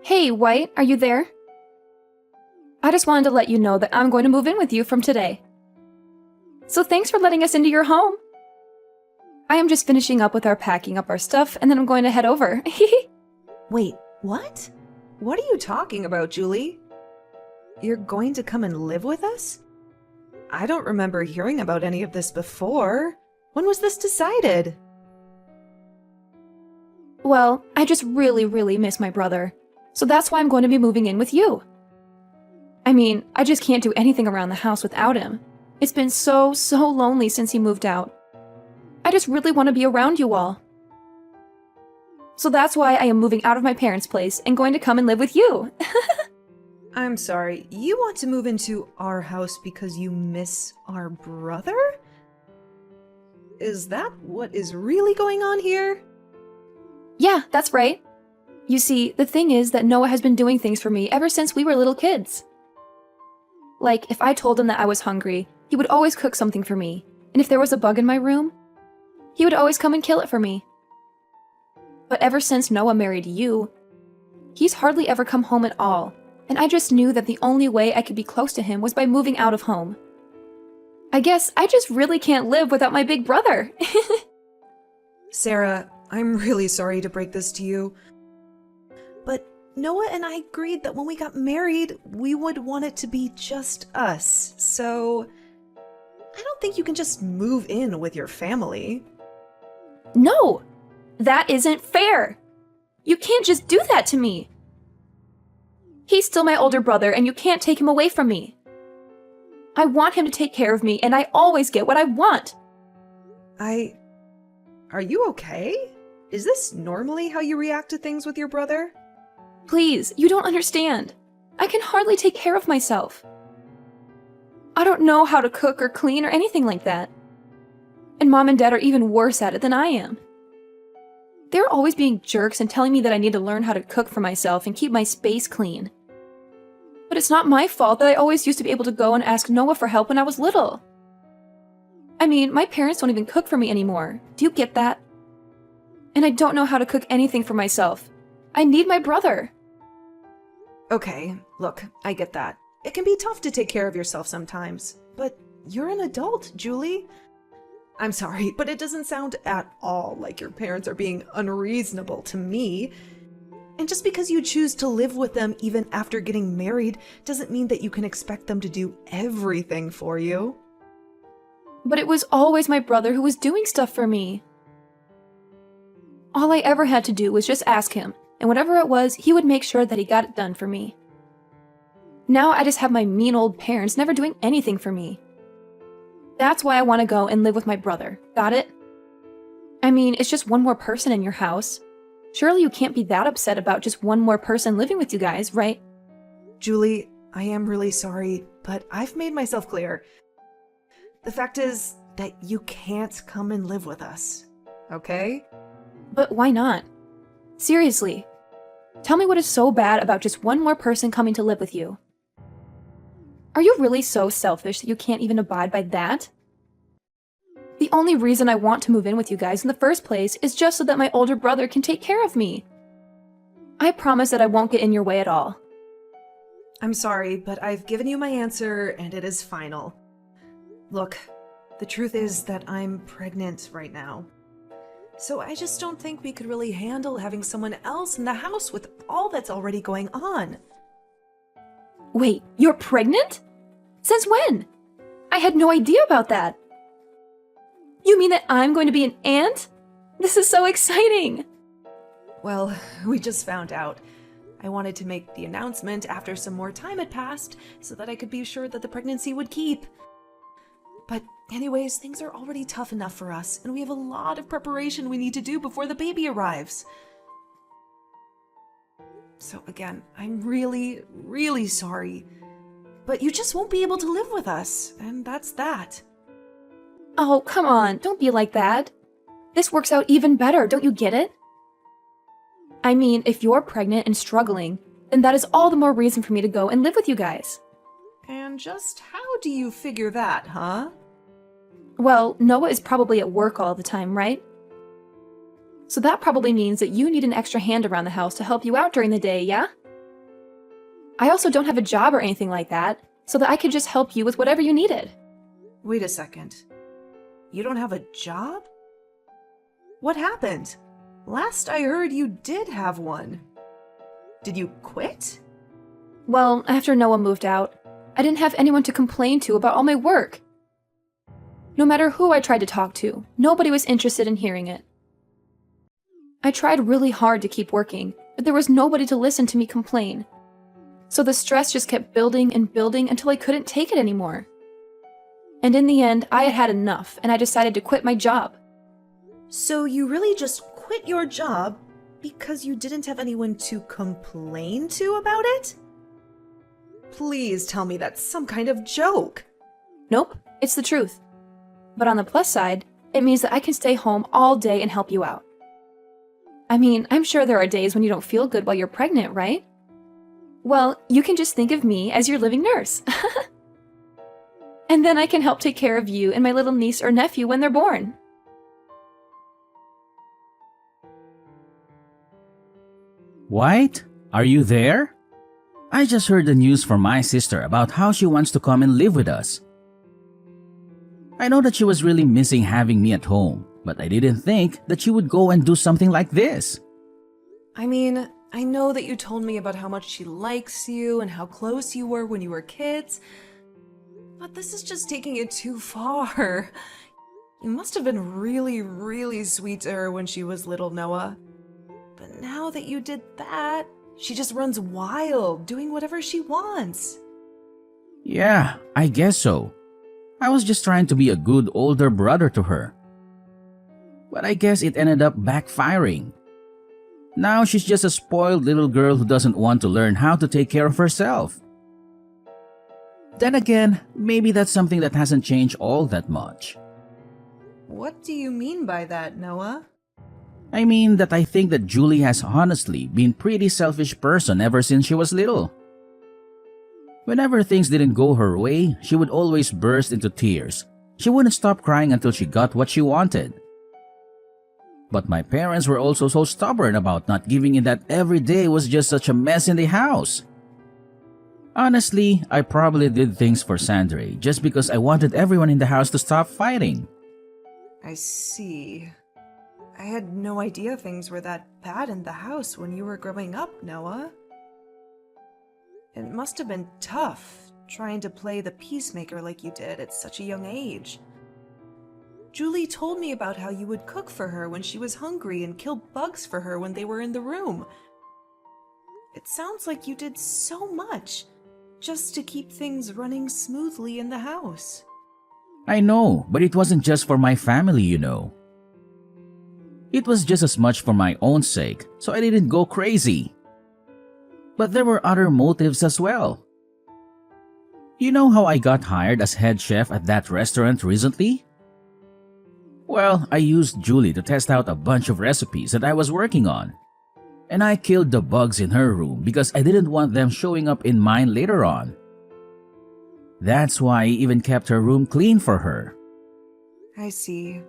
Hey, White, are you there? I just wanted to let you know that I'm going to move in with you from today. So thanks for letting us into your home. I am just finishing up with our packing up our stuff, and then I'm going to head over. Wait, what? What are you talking about, Julie? You're going to come and live with us? I don't remember hearing about any of this before. When was this decided? Well, I just really miss my brother. So that's why I'm going to be moving in with you. I mean, I just can't do anything around the house without him. It's been so lonely since he moved out. I just really want to be around you all. So that's why I am moving out of my parents' place and going to come and live with you. I'm sorry, you want to move into our house because you miss our brother? Is that what is really going on here? Yeah, that's right. You see, the thing is that Noah has been doing things for me ever since we were little kids. Like, if I told him that I was hungry, he would always cook something for me. And if there was a bug in my room, he would always come and kill it for me. But ever since Noah married you, he's hardly ever come home at all. And I just knew that the only way I could be close to him was by moving out of home. I guess I just really can't live without my big brother. Sarah, I'm really sorry to break this to you. But Noah and I agreed that when we got married, we would want it to be just us. So I don't think you can just move in with your family. No! That isn't fair! You can't just do that to me! He's still my older brother, and you can't take him away from me. I want him to take care of me, and I always get what I want. Are you okay? Is this normally how you react to things with your brother? Please, you don't understand. I can hardly take care of myself. I don't know how to cook or clean or anything like that. And Mom and Dad are even worse at it than I am. They're always being jerks and telling me that I need to learn how to cook for myself and keep my space clean. But it's not my fault that I always used to be able to go and ask Noah for help when I was little. I mean, my parents don't even cook for me anymore. Do you get that? And I don't know how to cook anything for myself. I need my brother. Okay, look, I get that. It can be tough to take care of yourself sometimes. But you're an adult, Julie. I'm sorry, but it doesn't sound at all like your parents are being unreasonable to me. And just because you choose to live with them even after getting married doesn't mean that you can expect them to do everything for you. But it was always my brother who was doing stuff for me. All I ever had to do was just ask him, and whatever it was, he would make sure that he got it done for me. Now I just have my mean old parents never doing anything for me. That's why I want to go and live with my brother. Got it? I mean, it's just one more person in your house. Surely you can't be that upset about just one more person living with you guys, right? Julie, I am really sorry, but I've made myself clear. The fact is that you can't come and live with us, okay? But why not? Seriously. Tell me what is so bad about just one more person coming to live with you. Are you really so selfish that you can't even abide by that? The only reason I want to move in with you guys in the first place is just so that my older brother can take care of me. I promise that I won't get in your way at all. I'm sorry, but I've given you my answer and it is final. Look, the truth is that I'm pregnant right now. So I just don't think we could really handle having someone else in the house with all that's already going on. Wait, you're pregnant? Since when? I had no idea about that. You mean that I'm going to be an aunt? This is so exciting! Well, we just found out. I wanted to make the announcement after some more time had passed so that I could be sure that the pregnancy would keep. But anyways, things are already tough enough for us, and we have a lot of preparation we need to do before the baby arrives. So again, I'm really sorry. But you just won't be able to live with us, and that's that. Oh, come on, don't be like that. This works out even better, don't you get it? I mean, if you're pregnant and struggling, then that is all the more reason for me to go and live with you guys. And just how do you figure that, huh? Well, Noah is probably at work all the time, right? So that probably means that you need an extra hand around the house to help you out during the day, yeah? I also don't have a job or anything like that, so that I could just help you with whatever you needed. Wait a second. You don't have a job? What happened? Last I heard you did have one. Did you quit? Well, after Noah moved out, I didn't have anyone to complain to about all my work. No matter who I tried to talk to, nobody was interested in hearing it. I tried really hard to keep working, but there was nobody to listen to me complain. So the stress just kept building and building until I couldn't take it anymore. And in the end, I had had enough, and I decided to quit my job. So you really just quit your job because you didn't have anyone to complain to about it? Please tell me that's some kind of joke. Nope, it's the truth. But on the plus side, it means that I can stay home all day and help you out. I mean, I'm sure there are days when you don't feel good while you're pregnant, right? Well, you can just think of me as your living nurse. And then I can help take care of you and my little niece or nephew when they're born. White, are you there? I just heard the news from my sister about how she wants to come and live with us. I know that she was really missing having me at home, but I didn't think that she would go and do something like this. I mean, I know that you told me about how much she likes you and how close you were when you were kids, but this is just taking it too far. You must have been really, really sweet to her when she was little, Noah. But now that you did that, she just runs wild, doing whatever she wants. Yeah, I guess so. I was just trying to be a good older brother to her. But I guess it ended up backfiring. Now she's just a spoiled little girl who doesn't want to learn how to take care of herself. Then again, maybe that's something that hasn't changed all that much. What do you mean by that, Noah? I mean that I think that Julie has honestly been pretty selfish person ever since she was little. Whenever things didn't go her way, she would always burst into tears. She wouldn't stop crying until she got what she wanted. But my parents were also so stubborn about not giving in that every day was just such a mess in the house. Honestly, I probably did things for Sandre just because I wanted everyone in the house to stop fighting. I see. I had no idea things were that bad in the house when you were growing up, Noah. It must have been tough, trying to play the peacemaker like you did at such a young age. Julie told me about how you would cook for her when she was hungry and kill bugs for her when they were in the room. It sounds like you did so much just to keep things running smoothly in the house. I know, but it wasn't just for my family, you know. It was just as much for my own sake, so I didn't go crazy. But there were other motives as well. You know how I got hired as head chef at that restaurant recently? Well, I used Julie to test out a bunch of recipes that I was working on. And I killed the bugs in her room because I didn't want them showing up in mine later on. That's why I even kept her room clean for her. I see.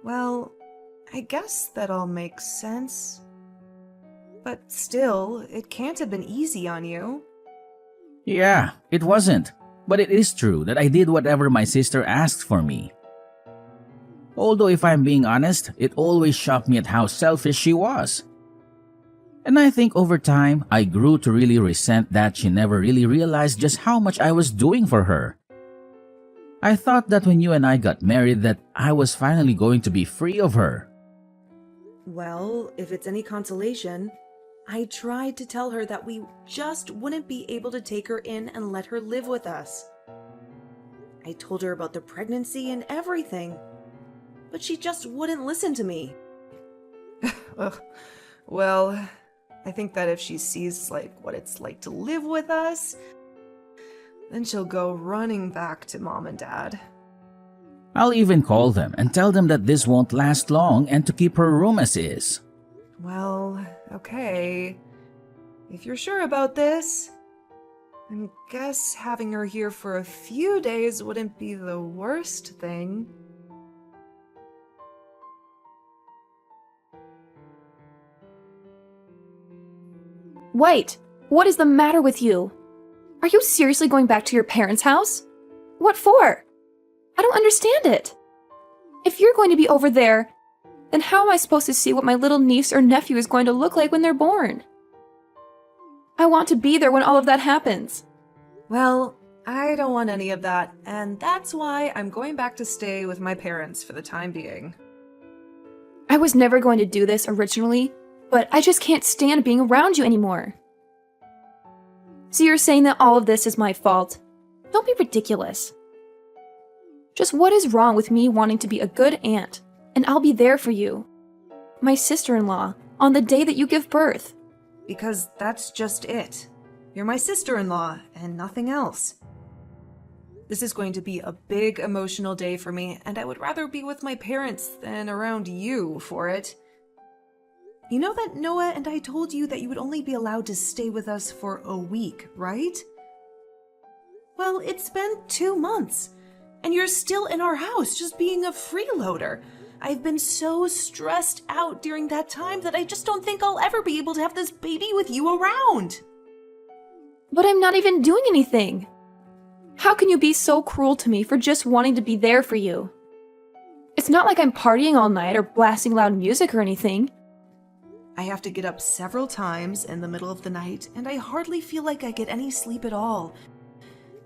Well, I guess that all makes sense. But still, it can't have been easy on you. Yeah, it wasn't. But it is true that I did whatever my sister asked for me. Although if I'm being honest, it always shocked me at how selfish she was. And I think over time, I grew to really resent that she never really realized just how much I was doing for her. I thought that when you and I got married that I was finally going to be free of her. Well, if it's any consolation, I tried to tell her that we just wouldn't be able to take her in and let her live with us. I told her about the pregnancy and everything, but she just wouldn't listen to me. Ugh. Well, I think that if she sees what it's like to live with us, then she'll go running back to Mom and Dad. I'll even call them and tell them that this won't last long and to keep her room as is. Well, okay. If you're sure about this, I guess having her here for a few days wouldn't be the worst thing. White, What is the matter with you? Are you seriously going back to your parents' house? What for? I don't understand it. If you're going to be over there, then how am I supposed to see what my little niece or nephew is going to look like when they're born? I want to be there when all of that happens. Well, I don't want any of that, and that's why I'm going back to stay with my parents for the time being. I was never going to do this originally, but I just can't stand being around you anymore. So you're saying that all of this is my fault? Don't be ridiculous. Just what is wrong with me wanting to be a good aunt, and I'll be there for you, my sister-in-law, on the day that you give birth? Because that's just it. You're my sister-in-law, and nothing else. This is going to be a big emotional day for me, and I would rather be with my parents than around you for it. You know that Noah and I told you that you would only be allowed to stay with us for a week, right? Well, it's been 2 months, and you're still in our house just being a freeloader. I've been so stressed out during that time that I just don't think I'll ever be able to have this baby with you around. But I'm not even doing anything. How can you be so cruel to me for just wanting to be there for you? It's not like I'm partying all night or blasting loud music or anything. I have to get up several times in the middle of the night, and I hardly feel like I get any sleep at all.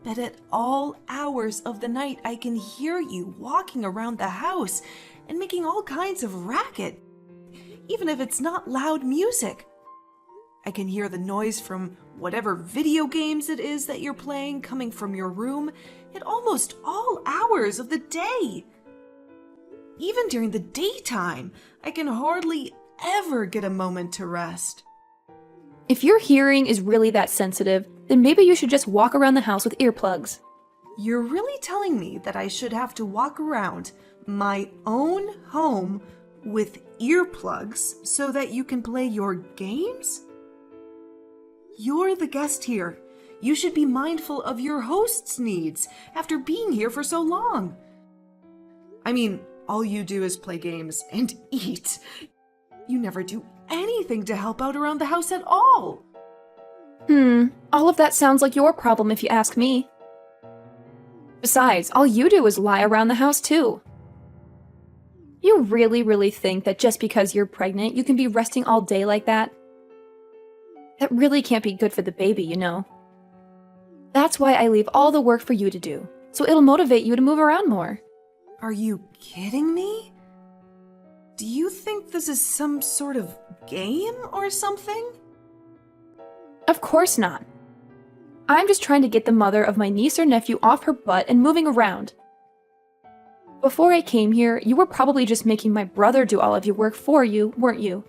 But at all hours of the night, I can hear you walking around the house and making all kinds of racket, even if it's not loud music. I can hear the noise from whatever video games it is that you're playing coming from your room at almost all hours of the day. Even during the daytime, I can hardly ever get a moment to rest. If your hearing is really that sensitive, then maybe you should just walk around the house with earplugs. You're really telling me that I should have to walk around my own home with earplugs so that you can play your games? You're the guest here. You should be mindful of your host's needs after being here for so long. I mean, all you do is play games and eat. You never do anything to help out around the house at all. All of that sounds like your problem if you ask me. Besides, all you do is lie around the house too. You really think that just because you're pregnant, you can be resting all day like that? That really can't be good for the baby, you know. That's why I leave all the work for you to do, so it'll motivate you to move around more. Are you kidding me? Do you think this is some sort of game or something? Of course not. I'm just trying to get the mother of my niece or nephew off her butt and moving around. Before I came here, you were probably just making my brother do all of your work for you, weren't you?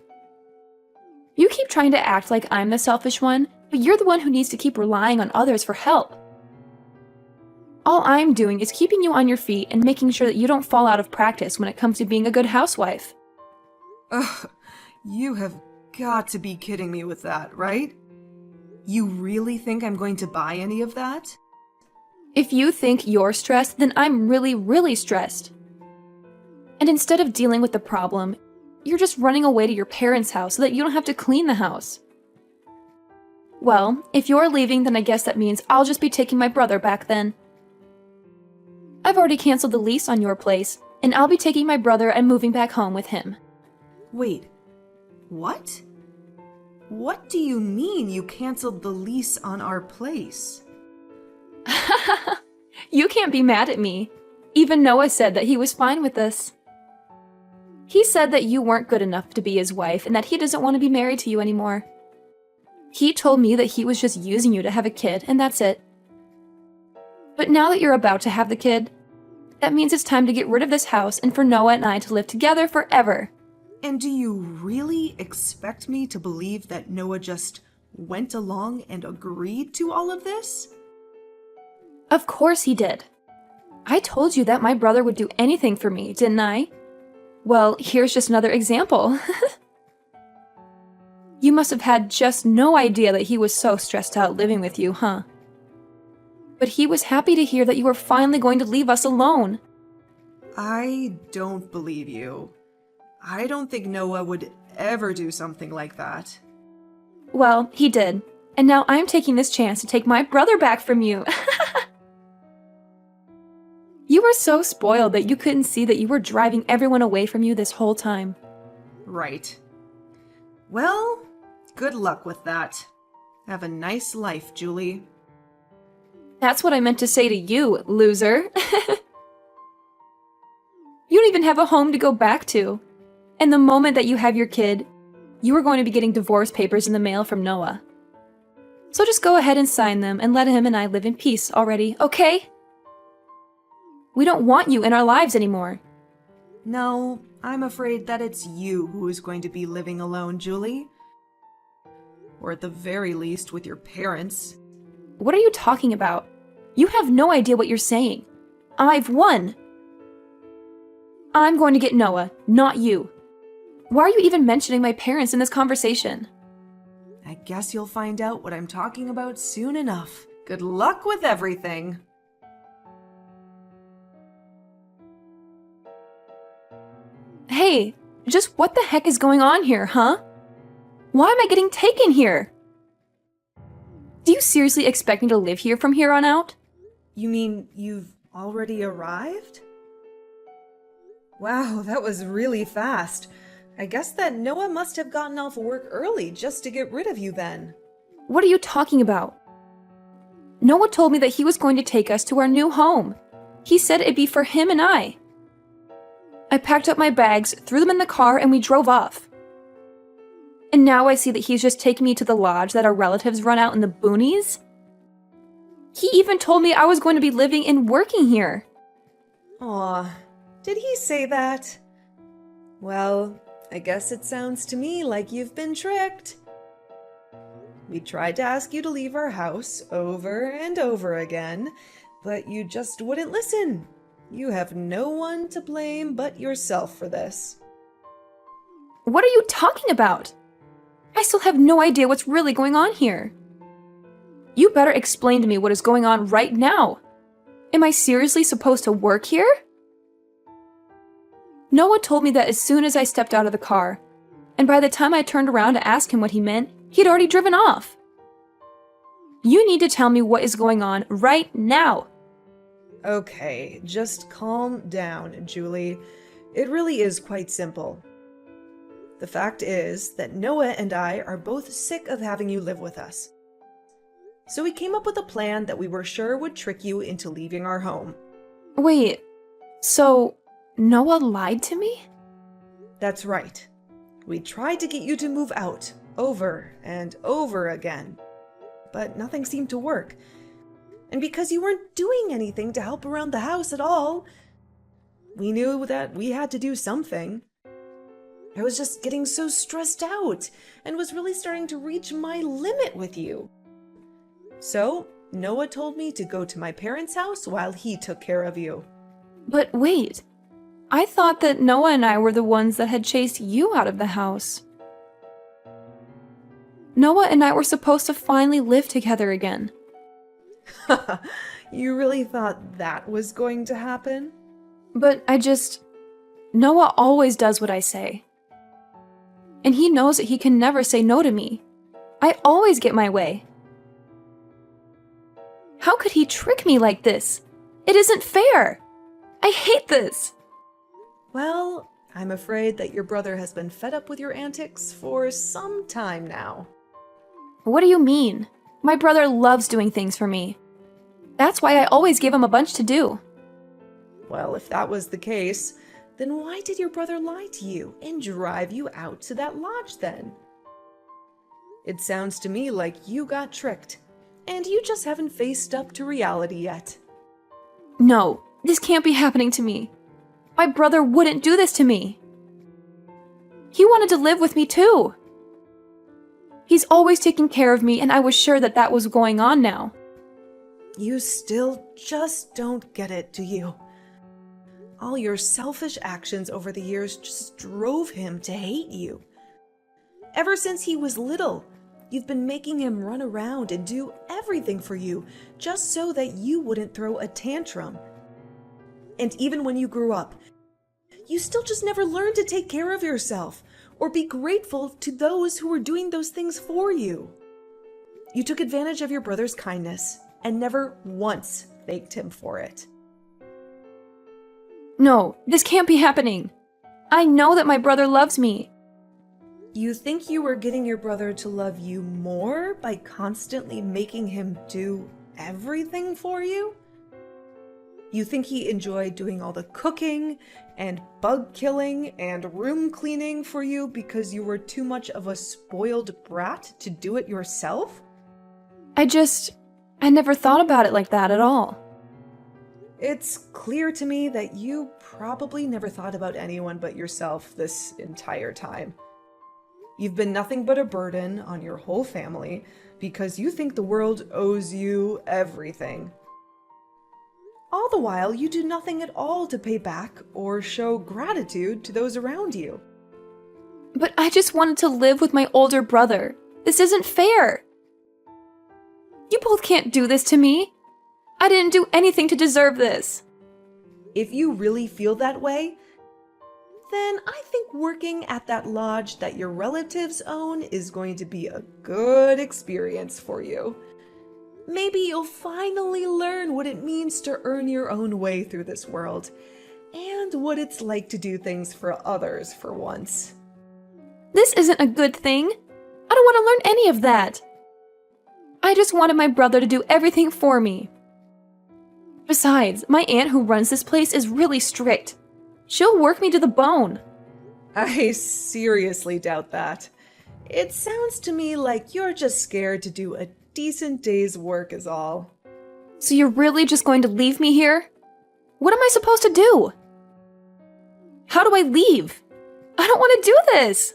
You keep trying to act like I'm the selfish one, but you're the one who needs to keep relying on others for help. All I'm doing is keeping you on your feet and making sure that you don't fall out of practice when it comes to being a good housewife. Ugh, you have got to be kidding me with that, right? You really think I'm going to buy any of that? If you think you're stressed, then I'm really stressed. And instead of dealing with the problem, you're just running away to your parents' house so that you don't have to clean the house. Well, if you're leaving, then I guess that means I'll just be taking my brother back then. I've already canceled the lease on your place, and I'll be taking my brother and moving back home with him. Wait, what? What do you mean you canceled the lease on our place? You can't be mad at me. Even Noah said that he was fine with this. He said that you weren't good enough to be his wife and that he doesn't want to be married to you anymore. He told me that he was just using you to have a kid, and that's it. But now that you're about to have the kid, that means it's time to get rid of this house and for Noah and I to live together forever. And do you really expect me to believe that Noah just went along and agreed to all of this? Of course he did. I told you that my brother would do anything for me, didn't I? Well, here's just another example. You must have had just no idea that he was so stressed out living with you, huh? But he was happy to hear that you were finally going to leave us alone. I don't believe you. I don't think Noah would ever do something like that. Well, he did. And now I'm taking this chance to take my brother back from you. You were so spoiled that you couldn't see that you were driving everyone away from you this whole time. Right. Well, good luck with that. Have a nice life, Julie. That's what I meant to say to you, loser. You don't even have a home to go back to. And the moment that you have your kid, you are going to be getting divorce papers in the mail from Noah. So just go ahead and sign them and let him and I live in peace already, okay? We don't want you in our lives anymore. No, I'm afraid that it's you who is going to be living alone, Julie. Or at the very least with your parents. What are you talking about? You have no idea what you're saying. I've won. I'm going to get Noah, not you. Why are you even mentioning my parents in this conversation? I guess you'll find out what I'm talking about soon enough. Good luck with everything. Hey, just what the heck is going on here, huh? Why am I getting taken here? Do you seriously expect me to live here from here on out? You mean you've already arrived? Wow, that was really fast. I guess that Noah must have gotten off work early just to get rid of you then. What are you talking about? Noah told me that he was going to take us to our new home. He said it'd be for him and I. I packed up my bags, threw them in the car, and we drove off. And now I see that he's just taking me to the lodge that our relatives run out in the boonies? He even told me I was going to be living and working here. Aw, did he say that? Well, I guess it sounds to me like you've been tricked. We tried to ask you to leave our house over and over again, but you just wouldn't listen. You have no one to blame but yourself for this. What are you talking about? I still have no idea what's really going on here. You better explain to me what is going on right now. Am I seriously supposed to work here? Noah told me that as soon as I stepped out of the car, and by the time I turned around to ask him what he meant, he'd already driven off. You need to tell me what is going on right now. Okay, just calm down, Julie. It really is quite simple. The fact is that Noah and I are both sick of having you live with us. So we came up with a plan that we were sure would trick you into leaving our home. Wait, so Noah lied to me? That's right. We tried to get you to move out over and over again, but nothing seemed to work. And because you weren't doing anything to help around the house at all, we knew that we had to do something. I was just getting so stressed out and was really starting to reach my limit with you. So, Noah told me to go to my parents' house while he took care of you. But wait, I thought that Noah and I were the ones that had chased you out of the house. Noah and I were supposed to finally live together again. You really thought that was going to happen? But Noah always does what I say. And he knows that he can never say no to me. I always get my way. How could he trick me like this? It isn't fair. I hate this. Well, I'm afraid that your brother has been fed up with your antics for some time now. What do you mean? My brother loves doing things for me. That's why I always give him a bunch to do. Well, if that was the case, then why did your brother lie to you and drive you out to that lodge then? It sounds to me like you got tricked, and you just haven't faced up to reality yet. No, this can't be happening to me. My brother wouldn't do this to me. He wanted to live with me too. He's always taken care of me, and I was sure that that was going on now. You still just don't get it, do you? All your selfish actions over the years just drove him to hate you. Ever since he was little, you've been making him run around and do everything for you just so that you wouldn't throw a tantrum. And even when you grew up, you still just never learned to take care of yourself or be grateful to those who were doing those things for you. You took advantage of your brother's kindness and never once thanked him for it. No, this can't be happening. I know that my brother loves me. You think you were getting your brother to love you more by constantly making him do everything for you? You think he enjoyed doing all the cooking and bug killing and room cleaning for you because you were too much of a spoiled brat to do it yourself? I never thought about it like that at all. It's clear to me that you probably never thought about anyone but yourself this entire time. You've been nothing but a burden on your whole family because you think the world owes you everything. All the while, you do nothing at all to pay back or show gratitude to those around you. But I just wanted to live with my older brother. This isn't fair. You both can't do this to me. I didn't do anything to deserve this. If you really feel that way, then I think working at that lodge that your relatives own is going to be a good experience for you. Maybe you'll finally learn what it means to earn your own way through this world, and what it's like to do things for others for once. This isn't a good thing. I don't want to learn any of that. I just wanted my brother to do everything for me. Besides, my aunt who runs this place is really strict. She'll work me to the bone. I seriously doubt that. It sounds to me like you're just scared to do a decent day's work is all. So you're really just going to leave me here? What am I supposed to do? How do I leave? I don't want to do this.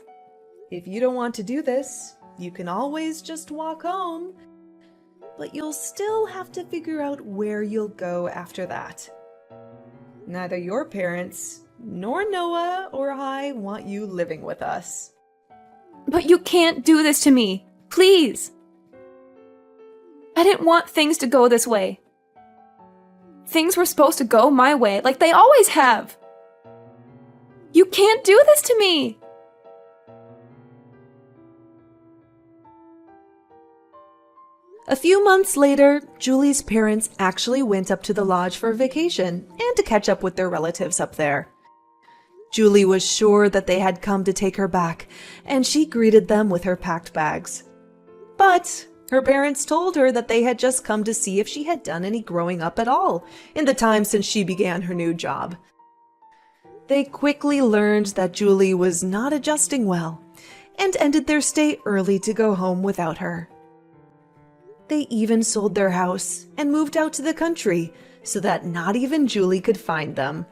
If you don't want to do this, you can always just walk home. But you'll still have to figure out where you'll go after that. Neither your parents, nor Noah or I want you living with us. But you can't do this to me. Please. I didn't want things to go this way. Things were supposed to go my way, like they always have. You can't do this to me. A few months later, Julie's parents actually went up to the lodge for a vacation and to catch up with their relatives up there. Julie was sure that they had come to take her back, and she greeted them with her packed bags. But her parents told her that they had just come to see if she had done any growing up at all in the time since she began her new job. They quickly learned that Julie was not adjusting well, and ended their stay early to go home without her. They even sold their house and moved out to the country so that not even Julie could find them.